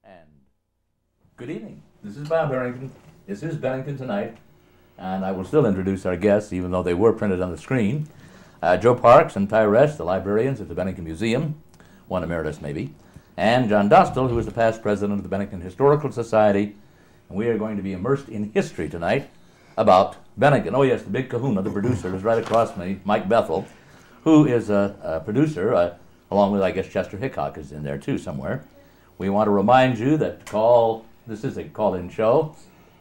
And good evening. This is Bob Harrington. This is Bennington Tonight. And I will still introduce our guests, even though they were printed on the screen. Joe Parks and Ty Resch, the librarians at the Bennington Museum, one emeritus maybe, and John Dostal, who is the past president of the Bennington Historical Society. And we are going to be immersed in history tonight about Bennington. Oh yes, the big kahuna, the producer, is right across me, Mike Bethel, who is a producer, along with, I guess, Chester Hickok is in there too somewhere. We want to remind you that this is a call-in show.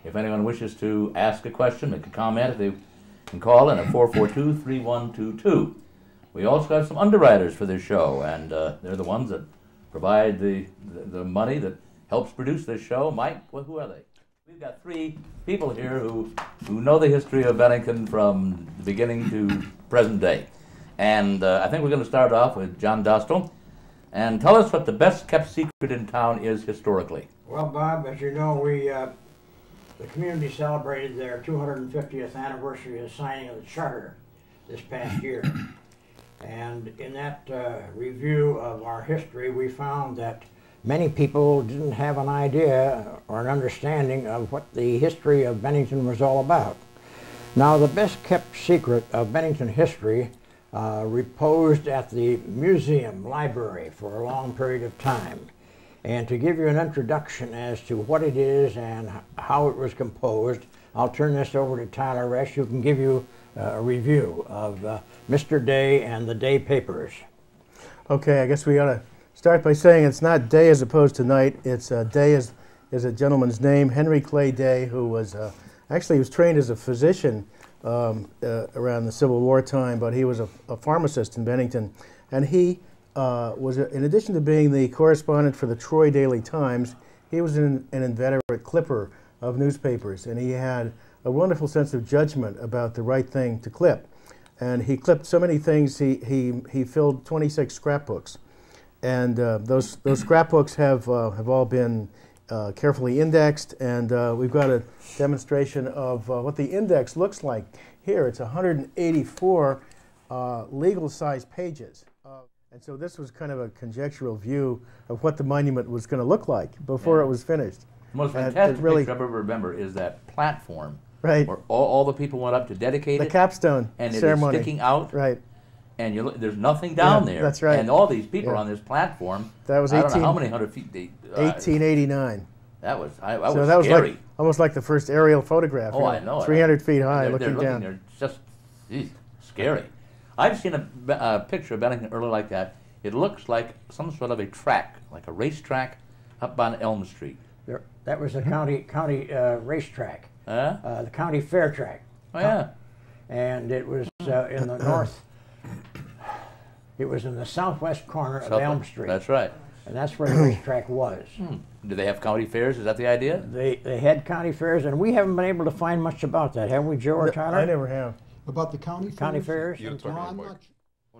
If anyone wishes to ask a question, make a comment, they can call in at 442-3122. We also have some underwriters for this show, and they're the ones that provide the money that helps produce this show. Mike, who are they? We've got three people here who know the history of Bennington from the beginning to present day. And I think we're going to start off with John Dostal. And tell us what the best kept secret in town is historically. Well, Bob, as you know, the community celebrated their 250th anniversary of the signing of the charter this past year. And in that review of our history, we found that many people didn't have an idea or an understanding of what the history of Bennington was all about. Now, the best kept secret of Bennington history reposed at the museum library for a long period of time. And to give you an introduction as to what it is and how it was composed, I'll turn this over to Tyler Resch, who can give you a review of Mr. Day and the Day papers. Okay, I guess we ought to start by saying it's not Day as opposed to night. It's Day is a gentleman's name, Henry Clay Day, who was actually he was trained as a physician around the Civil War time, but he was a pharmacist in Bennington, and he was, in addition to being the correspondent for the Troy Daily Times, he was an inveterate clipper of newspapers, and he had a wonderful sense of judgment about the right thing to clip. And he clipped so many things, he filled 26 scrapbooks. And those scrapbooks have all been carefully indexed, and we've got a demonstration of what the index looks like here. It's 184 legal-sized pages. And so this was kind of a conjectural view of what the monument was going to look like before it was finished. The most fantastic picture I ever remember is that platform, right, where all the people went up to dedicate it. The capstone and ceremony. It is sticking out. Right. And there's nothing down there. That's right. And all these people are on this platform. That was I don't know how many hundred feet. 1889. That was that scary. Was almost like the first aerial photograph. Oh, I know. 300 feet high, looking down. They're just scary. I've seen a picture of Bennington earlier like that. It looks like some sort of a track, like a racetrack up on Elm Street. That was the county racetrack, the county fair track. Oh, yeah. And it was in the north. It was in the southwest corner of Elm Street. That's right. And that's where the racetrack was. Do they have county fairs? Is that the idea? They had county fairs, and we haven't been able to find much about that, have we, Joe or Tyler? I never have. About the county fairs? County fairs? Well,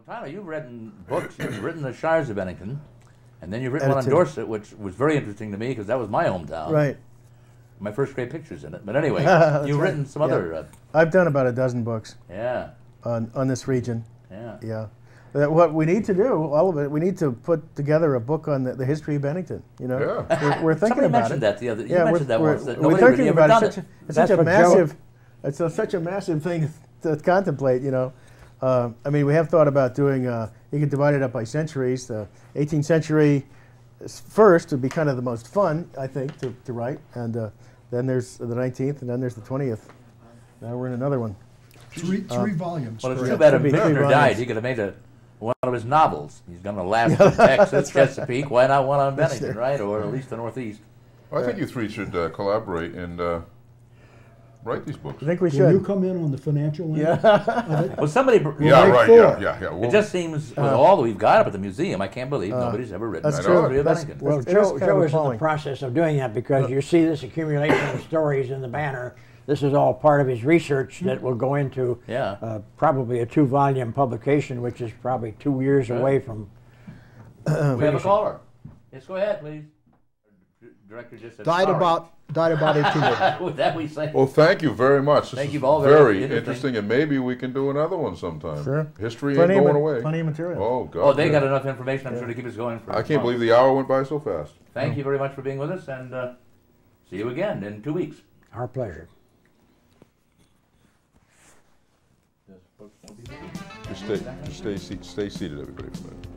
Tyler, you've written books. You've written The Shires of Bennington, and then you've written one on Dorset, which was very interesting to me because that was my hometown. Right. My first great picture's in it. But anyway, you've written some other... I've done about a dozen books. Yeah. On this region. Yeah. Yeah. What we need to do, all of it, we need to put together a book on the history of Bennington. You know, yeah. we're thinking Somebody about mentioned it. that the other. You yeah, mentioned that once. That we're nobody thinking really about ever it. It's such a massive. It's such a massive thing to contemplate. You know, I mean, we have thought about doing. You could divide it up by centuries. The 18th century first would be kind of the most fun, I think, to write, and then there's the 19th, and then there's the 20th. Now we're in another one. Three volumes. Well, it's too bad if Michener died. He could have made one of his novels. He's going to last in Texas, Chesapeake. Why not one on Bennington, right? Or at least the Northeast. Well, I think you three should collaborate and write these books. I think we should. Will you come in on the financial end? Yeah. Well, somebody... Yeah, right, yeah. It just seems, with all that we've got up at the museum, I can't believe nobody's ever written that's the history of true. Bennington. Well, Joe is in the process of doing that because you see this accumulation of stories in the banner. This is all part of his research that will go into probably a 2-volume publication, which is probably 2 years away from We have a caller. Yes, go ahead, please. director just said Died sorry. about 18 days. With that we say. Well, thank you very much. This Thank is you all very very interesting. interesting, and maybe we can do another one sometime. Sure. History Plenty ain't of going ma- away. Plenty of material. Oh, God. Oh, they yeah. got enough information, I'm sure, to keep us going for I can't believe the hour went by so fast. Thank you very much for being with us, and see you again in 2 weeks. Our pleasure. Just stay seated, everybody, for a minute.